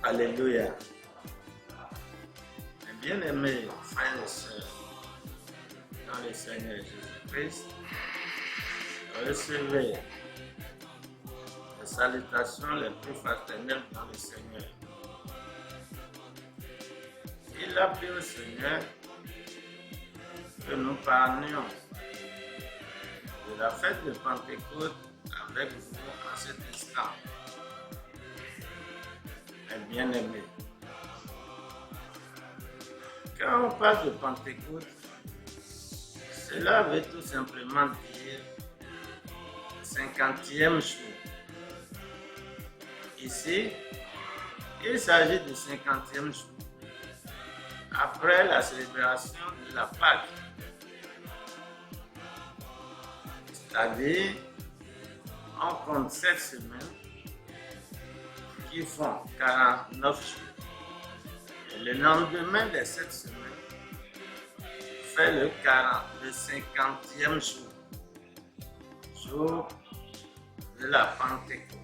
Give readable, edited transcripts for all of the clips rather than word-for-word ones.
Alléluia. Mes bien-aimés frères et sœurs, dans le Seigneur Jésus-Christ, recevez les salutations les plus fraternelles dans le Seigneur. Il a plu au Seigneur que nous parlions de la fête de Pentecôte avec vous en cet instant. Mes bien-aimés, quand on parle de Pentecôte, cela veut tout simplement dire 50e jour. Ici, il s'agit du 50e jour après la célébration de la Pâque. C'est-à-dire, on compte 7 semaines qui font 49 jours. Et le lendemain des 7 semaines fait le 50e jour, jour de la Pentecôte.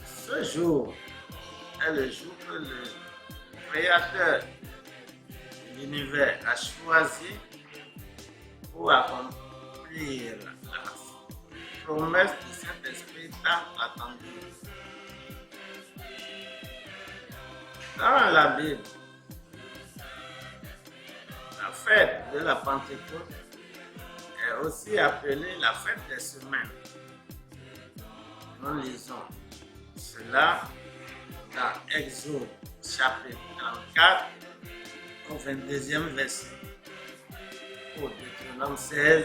Ce jour est le jour que le Créateur de l'univers a choisi pour accomplir la promesse du Saint-Esprit tant attendue. Dans la Bible, la fête de la Pentecôte est aussi appelée la fête des semaines. Nous lisons cela dans Exode chapitre 34 au 22e verset, au Deutéronome 16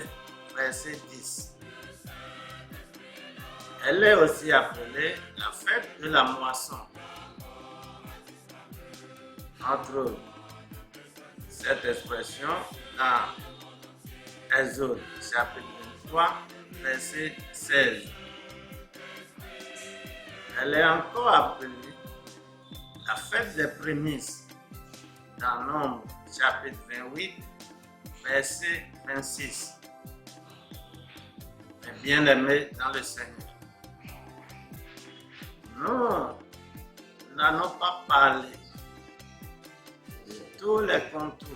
verset 10. Elle est aussi appelée la fête de la moisson. Entre cette expression dans Exode chapitre 23 verset 16. Elle est encore appelée la fête des prémices dans Nombre chapitre 28 verset 26. Mes bien-aimés dans le Seigneur, nous n'allons pas parler de tous les contours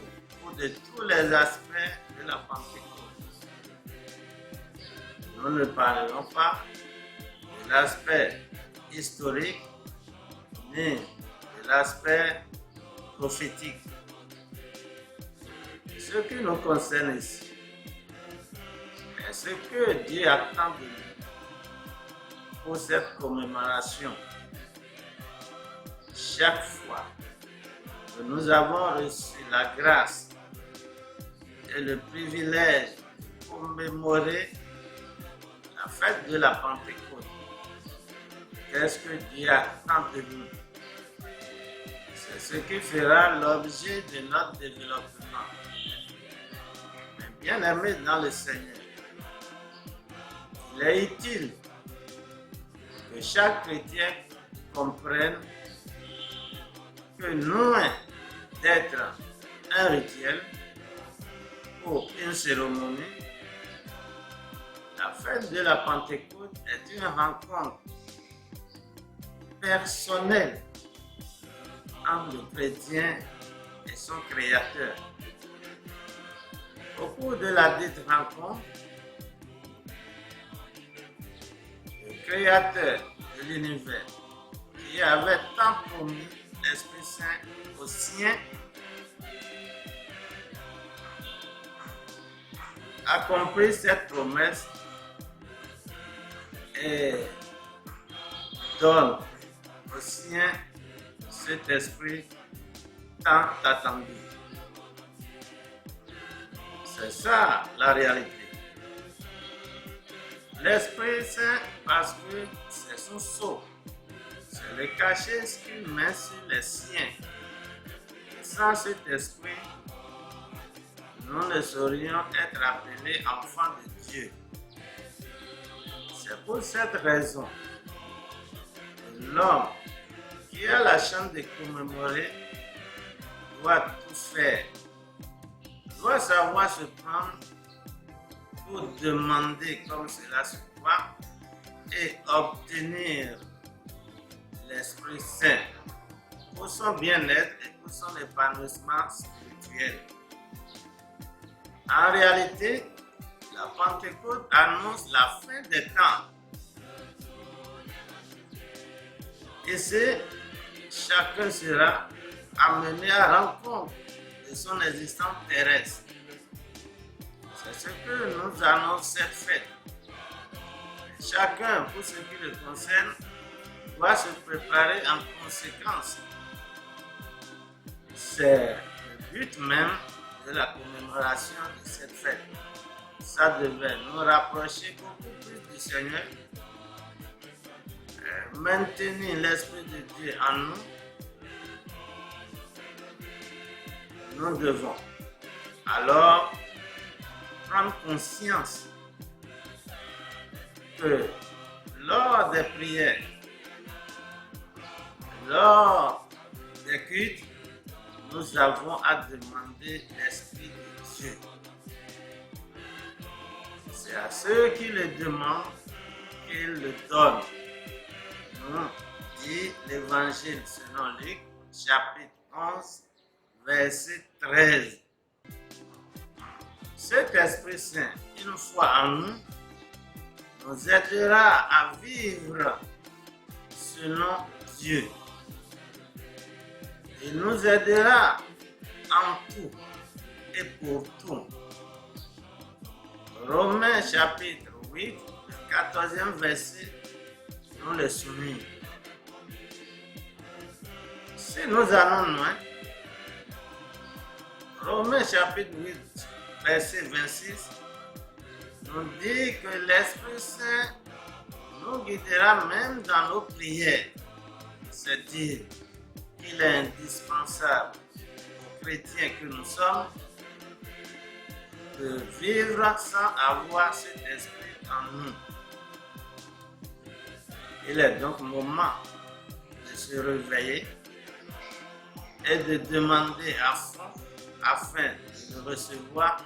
ou de tous les aspects de la Pentecôte. Nous ne parlerons pas de l'aspect historique ni de l'aspect prophétique. Ce qui nous concerne ici est ce que Dieu attend de nous pour cette commémoration. Chaque fois que nous avons reçu la grâce et le privilège de commémorer la fête de la Pentecôte, qu'est-ce que Dieu attend de nous? C'est ce qui fera l'objet de notre développement. Mais bien aimé dans le Seigneur, il est utile que chaque chrétien comprenne que loin d'être un rituel ou une cérémonie, la fête de la Pentecôte est une rencontre personnelle entre le chrétien et son Créateur. Au cours de la dite rencontre, le Créateur de l'univers, qui avait tant promis l'Esprit Saint aux siens, accomplit cette promesse et donne aux siens cet esprit tant attendu. C'est ça la réalité. L'Esprit Saint, parce que c'est son sceau, c'est le cachet qu'il met sur les siens. Sans cet esprit, nous ne saurions être appelés enfants de Dieu. C'est pour cette raison que l'homme qui a la chance de commémorer doit tout faire, doit savoir se prendre pour demander comme cela se doit et obtenir l'Esprit Saint pour son bien-être et pour son épanouissement spirituel. En réalité, la Pentecôte annonce la fin des temps. Et chacun sera amené à rencontre de son existence terrestre. C'est ce que nous annonce cette fête. Chacun, pour ce qui le concerne, doit se préparer en conséquence. C'est le but même de la commémoration de cette fête. Ça devait nous rapprocher beaucoup plus du Seigneur, maintenir l'Esprit de Dieu en nous. Nous devons alors prendre conscience que lors des prières, lors des cultes, nous avons à demander l'Esprit de Dieu. C'est à ceux qui le demandent qu'il le donne. Nous dit l'Évangile selon Luc, chapitre 11, verset 13. Cet Esprit Saint, une fois en nous, nous aidera à vivre selon Dieu. Il nous aidera en tout et pour tout. Romains chapitre 8, le 14e verset, nous le souligne. Si nous allons loin, Romains chapitre 8, verset 26, nous dit que l'Esprit Saint nous guidera même dans nos prières. C'est-à-dire qu'il est indispensable aux chrétiens que nous sommes de vivre sans avoir cet esprit en nous. Il est donc moment de se réveiller et de demander à fond afin de recevoir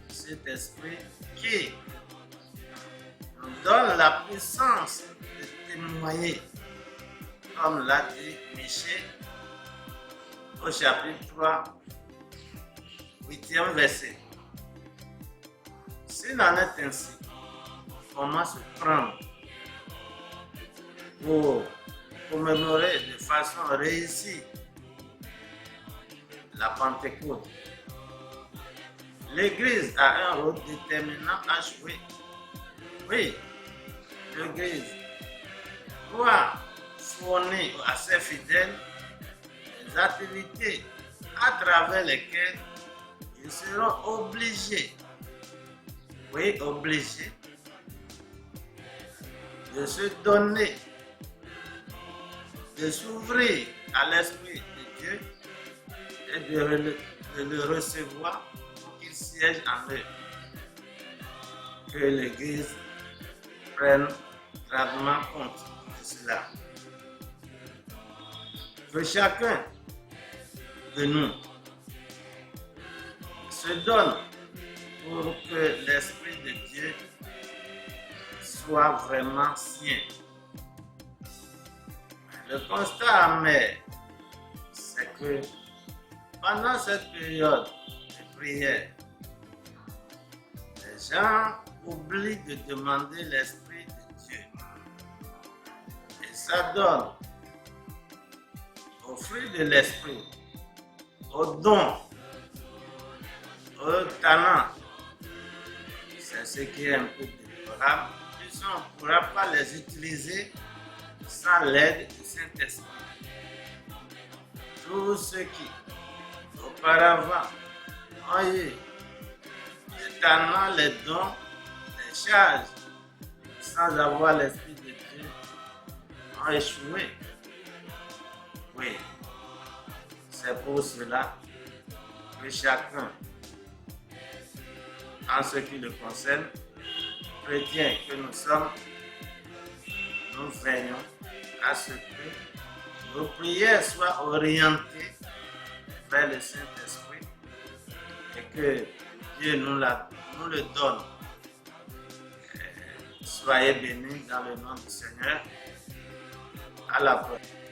cet esprit qui nous donne la puissance de témoigner, comme l'a dit Michée au chapitre 3, 8e verset. S'il en est ainsi, comment se prendre pour commémorer de façon réussie la Pentecôte? L'Église a un rôle déterminant à jouer. Oui, l'Église doit fournir à ses fidèles des activités à travers lesquelles ils seront obligés, de se donner, de s'ouvrir à l'Esprit de Dieu et de le recevoir pour qu'il siège en eux. Que l'Église prenne gravement compte de cela. Que chacun de nous se donne pour que l'Esprit de Dieu soit vraiment sien. Le constat amer, c'est que pendant cette période de prière, les gens oublient de demander l'Esprit de Dieu. Et ça donne au fruit de l'Esprit, aux dons, aux talents. C'est ce qui est un peu déplorable. On ne pourra pas les utiliser sans l'aide du Saint-Esprit. Tous ceux qui, auparavant, ont eu les talents, les dons, les charges, sans avoir l'Esprit de Dieu, ont échoué. Oui, c'est pour cela que chacun, en ce qui le concerne, chrétiens que nous sommes, nous veillons à ce que nos prières soient orientées vers le Saint-Esprit et que Dieu nous le donne. Soyez bénis dans le nom du Seigneur. À la prochaine.